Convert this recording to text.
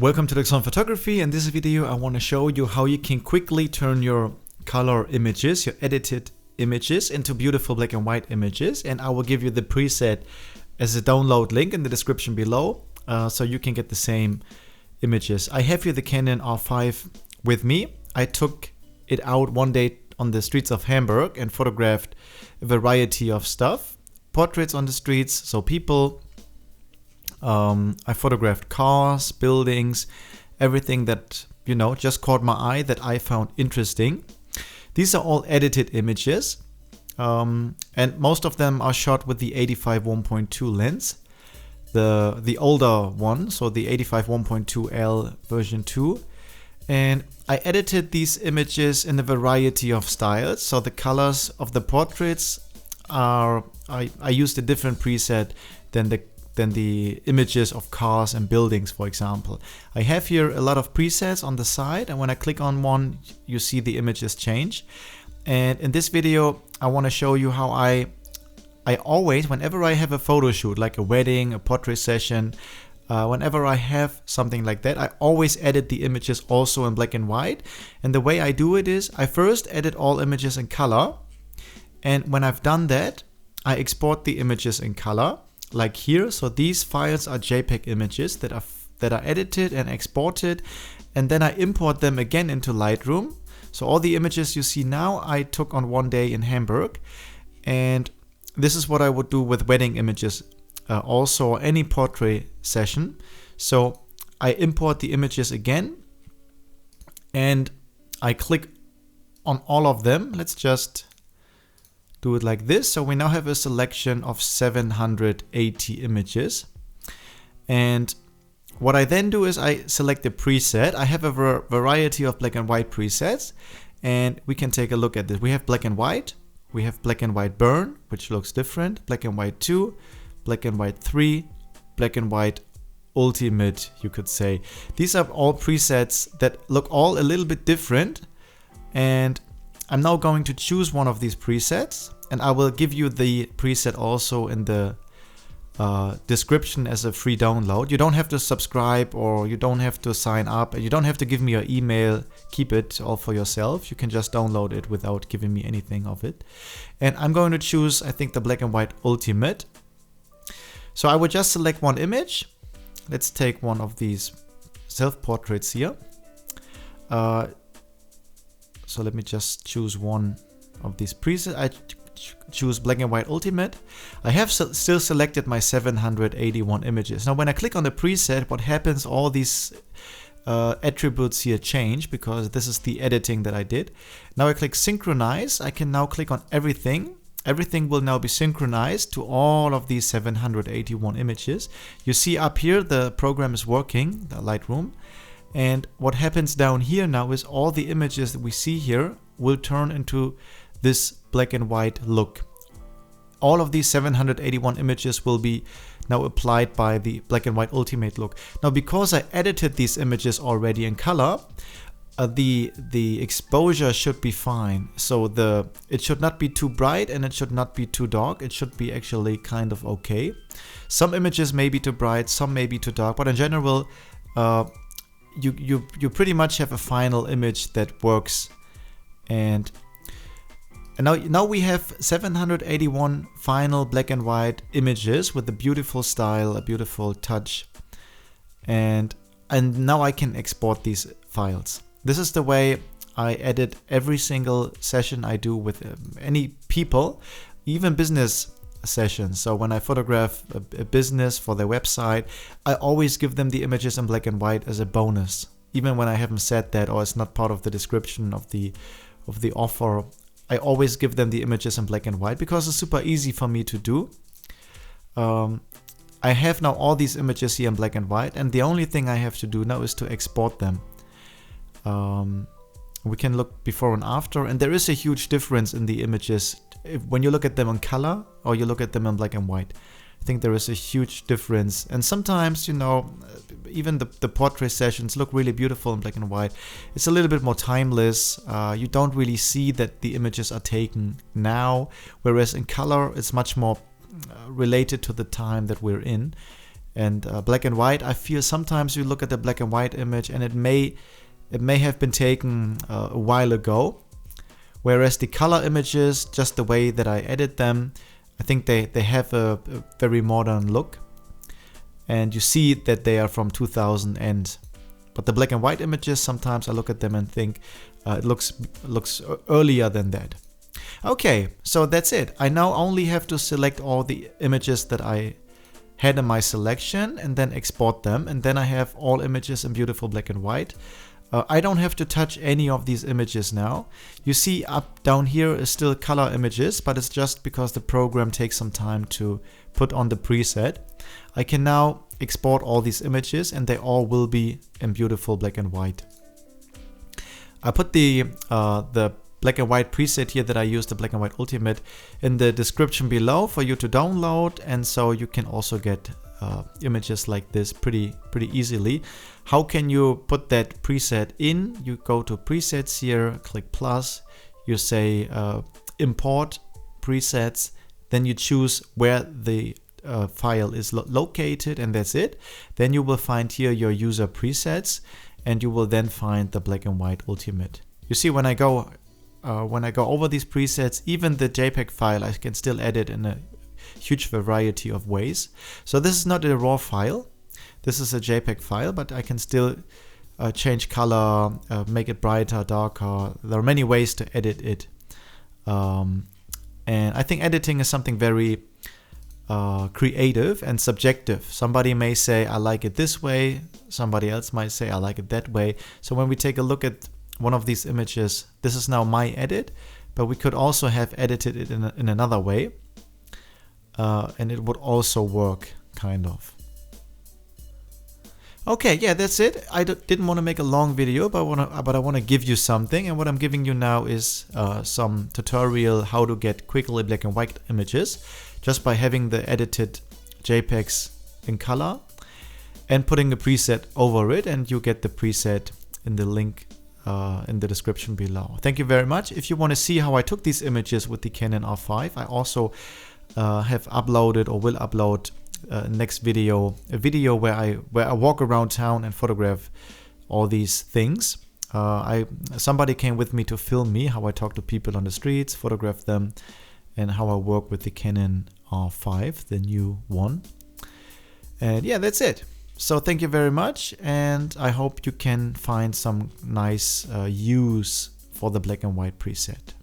Welcome to Luxon Photography. In this video I want to show you how you can quickly turn your color images, your edited images, into beautiful black and white images, and I will give you the preset as a download link in the description below so you can get the same images. I have here the Canon R5 with me. I took it out one day on the streets of Hamburg and photographed a variety of stuff. Portraits on the streets, so people. I photographed cars, buildings, everything that, just caught my eye that I found interesting. These are all edited images, and most of them are shot with the 85 1.2 lens, the older one, so the 85 1.2L version 2. And I edited these images in a variety of styles. So the colors of the portraits are, I used a different preset than the images of cars and buildings, for example. I have here a lot of presets on the side, and when I click on one, you see the images change. And in this video, I want to show you how I always, whenever I have a photo shoot, like a wedding, a portrait session, whenever I have something like that, I always edit the images also in black and white. And the way I do it is, I first edit all images in color, and when I've done that, I export the images in color. Like here, so these files are JPEG images that are edited and exported, and then I import them again into Lightroom. So all the images you see now I took on one day in Hamburg, and this is what I would do with wedding images, also any portrait session. So I import the images again, and I click on all of them. Let's just do it like this. So we now have a selection of 780 images. And what I then do is I select the preset. I have a variety of black and white presets, and we can take a look at this. We have black and white, we have black and white burn, which looks different, black and white 2, black and white 3, black and white ultimate, you could say. These are all presets that look all a little bit different, and I'm now going to choose one of these presets, and I will give you the preset also in the description as a free download. You don't have to subscribe, or you don't have to sign up, and you don't have to give me your email. Keep it all for yourself. You can just download it without giving me anything of it. And I'm going to choose, I think, the black and white ultimate. So I would just select one image. Let's take one of these self-portraits here. So let me just choose one of these presets. I choose black and white ultimate. I have still selected my 781 images. Now when I click on the preset, what happens, all these attributes here change, because this is the editing that I did. Now I click synchronize. I can now click on everything. Everything will now be synchronized to all of these 781 images. You see up here the program is working, the Lightroom. And what happens down here now is all the images that we see here will turn into this black and white look. All of these 781 images will be now applied by the black and white ultimate look. Now because I edited these images already in color, the exposure should be fine. So it should not be too bright and it should not be too dark. It should be actually kind of okay. Some images may be too bright, some may be too dark, but in general, you pretty much have a final image that works. And now we have 781 final black and white images with a beautiful style, a beautiful touch, and now I can export these files. This is the way I edit every single session I do with any people, even business sessions. So when I photograph a business for their website, I always give them the images in black and white as a bonus, even when I haven't said that, or it's not part of the description of the offer. I always give them the images in black and white because it's super easy for me to do. I have now all these images here in black and white, and the only thing I have to do now is to export them. We can look before and after, and there is a huge difference in the images when you look at them in color or you look at them in black and white. I think there is a huge difference, and sometimes, even the portrait sessions look really beautiful in black and white. It's a little bit more timeless. You don't really see that the images are taken now, whereas in color it's much more related to the time that we're in. And black and white, I feel sometimes you look at the black and white image and it may have been taken a while ago. Whereas the color images, just the way that I edit them, I think they have a very modern look. And you see that they are from 2000 but the black and white images, sometimes I look at them and think it looks earlier than that. Okay, so that's it. I now only have to select all the images that I had in my selection and then export them, and then I have all images in beautiful black and white. I don't have to touch any of these images now. You see up down here is still color images, but it's just because the program takes some time to put on the preset. I can now export all these images and they all will be in beautiful black and white. I put the black and white preset here that I use, the Black and White Ultimate, in the description below for you to download, and so you can also get images like this pretty easily. How can you put that preset in? You go to presets here, click plus, you say import presets, then you choose where the file is located, and that's it. Then you will find here your user presets, and you will then find the Black and White Ultimate. You see, when I go over these presets, even the JPEG file, I can still edit in a huge variety of ways. So this is not a raw file, this is a JPEG file, but I can still change color, make it brighter, darker. There are many ways to edit it. And I think editing is something very creative and subjective. Somebody may say, I like it this way. Somebody else might say, I like it that way. So when we take a look at one of these images, this is now my edit, but we could also have edited it in another way. And it would also work, kind of. Okay, yeah, that's it. I didn't want to make a long video, but I want to give you something, and what I'm giving you now is some tutorial how to get quickly black and white images just by having the edited JPEGs in color and putting a preset over it, and you get the preset in the link in the description below. Thank you very much. If you want to see how I took these images with the Canon R5, I also have uploaded or will upload next video, a video where I walk around town and photograph all these things. Somebody came with me to film me how I talk to people on the streets, photograph them, and how I work with the Canon R5, the new one. And yeah, that's it. So thank you very much, and I hope you can find some nice use for the black and white preset.